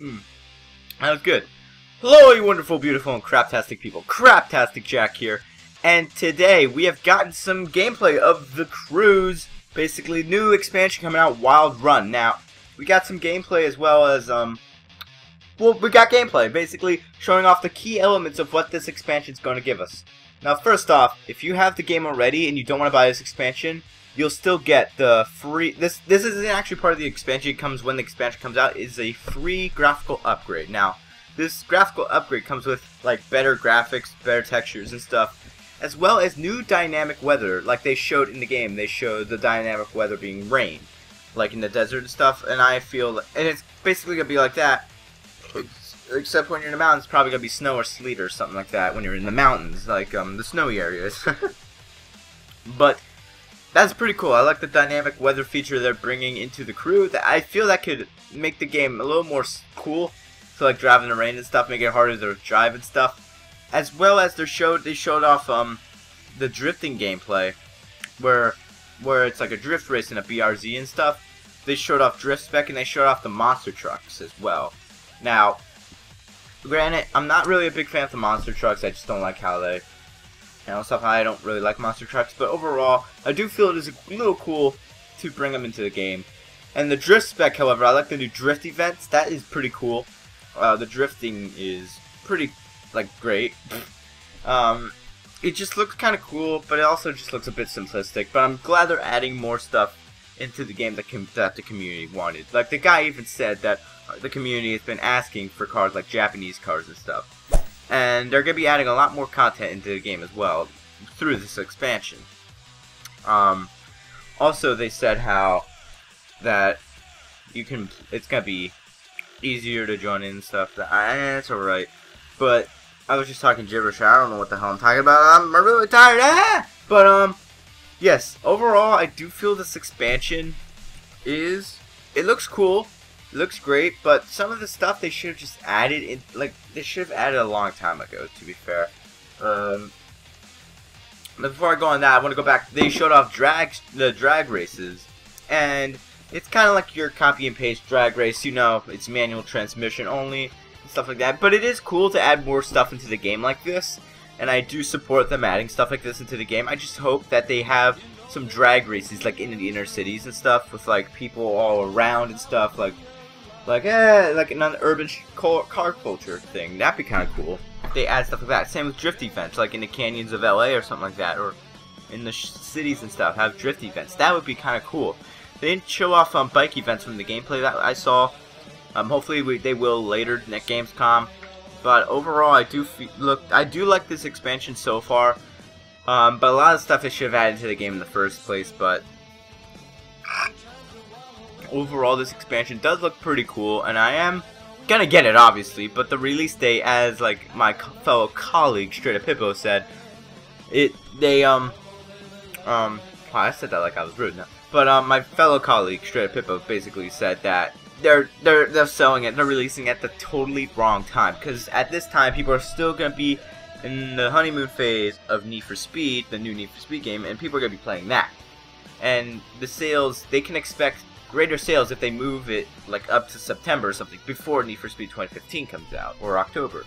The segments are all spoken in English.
That was good. Hello, you wonderful, beautiful, and craptastic people. CraptasticJack here. And today, we have gotten some gameplay of The Cruise. Basically, new expansion coming out, Wild Run. Now, we got some gameplay as well as, well, we got gameplay, basically showing off the key elements of what this expansion is going to give us. Now, first off, if you have the game already and you don't want to buy this expansion, you'll still get the free, this isn't actually part of the expansion. It comes when the expansion comes out. It's a free graphical upgrade. Now, this graphical upgrade comes with, like, better graphics, better textures and stuff, as well as new dynamic weather, like they showed in the game. They showed the dynamic weather being rain, like in the desert and stuff, and I feel, and it's basically going to be like that, except when you're in the mountains, it's probably going to be snow or sleet or something like that when you're in the mountains, like the snowy areas. But that's pretty cool. I like the dynamic weather feature they're bringing into the crew. I feel that could make the game a little more cool, so like driving in the rain and stuff, make it harder to drive and stuff. As well as they showed off the drifting gameplay, where it's like a drift race and a BRZ and stuff. They showed off drift spec and they showed off the monster trucks as well. Now, granted, I'm not really a big fan of the monster trucks. I just don't like how they, stuff. I don't really like monster trucks, but overall, I do feel it is a little cool to bring them into the game. And the drift spec, however, I like the new drift events. That is pretty cool. The drifting is pretty, like, great. It just looks kind of cool, but it also just looks a bit simplistic. But I'm glad they're adding more stuff into the game that the community wanted. Like, the guy even said that the community has been asking for cars like Japanese cars and stuff. And they're going to be adding a lot more content into the game as well through this expansion. Also, they said how that it's going to be easier to join in and stuff. It's alright. But I was just talking gibberish. I don't know what the hell I'm talking about. I'm really tired. But, yes, overall, I do feel this expansion it looks cool. It looks great, but some of the stuff they should have just added in, like, they should have added a long time ago, to be fair. Before I go on that, I want to go back. They showed off the drag races, and it's kind of like your copy and paste drag race. You know, it's manual transmission only, and stuff like that. But it is cool to add more stuff into the game like this, and I do support them adding stuff like this into the game. I just hope that they have some drag races, like in the inner cities and stuff, with like people all around and stuff, like an urban car culture thing. That'd be kind of cool. They add stuff like that. Same with drift events, like in the canyons of LA or something like that, or in the cities and stuff, have drift events. That would be kind of cool. They didn't show off bike events from the gameplay that I saw. Hopefully they will later at Gamescom. But overall, I do like this expansion so far. But a lot of stuff they should have added to the game in the first place. But overall, this expansion does look pretty cool, and I am gonna get it, obviously. But the release date, as like my fellow colleague Straight Up Hippo said, wow, I said that like I was rude now. But my fellow colleague Straight Up Hippo basically said that they're selling it, they're releasing it at the totally wrong time, because at this time people are still gonna be in the honeymoon phase of Need for Speed, the new Need for Speed game, and people are gonna be playing that. And the sales, they can expect greater sales if they move it like up to September or something before Need for Speed 2015 comes out, or October,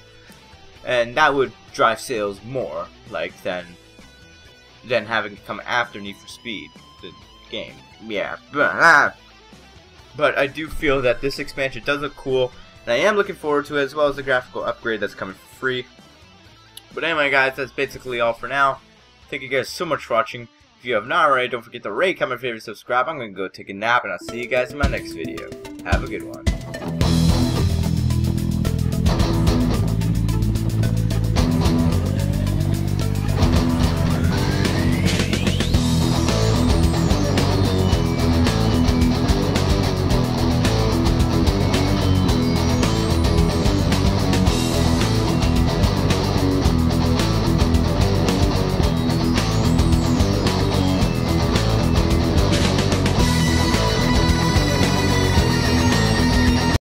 and that would drive sales more, like than having it come after Need for Speed, the game. Yeah, but I do feel that this expansion does look cool, and I am looking forward to it, as well as the graphical upgrade that's coming for free. But anyway, guys, that's basically all for now. Thank you guys so much for watching. If you have not already, don't forget to rate, comment, favorite, subscribe. I'm going to go take a nap, and I'll see you guys in my next video. Have a good one.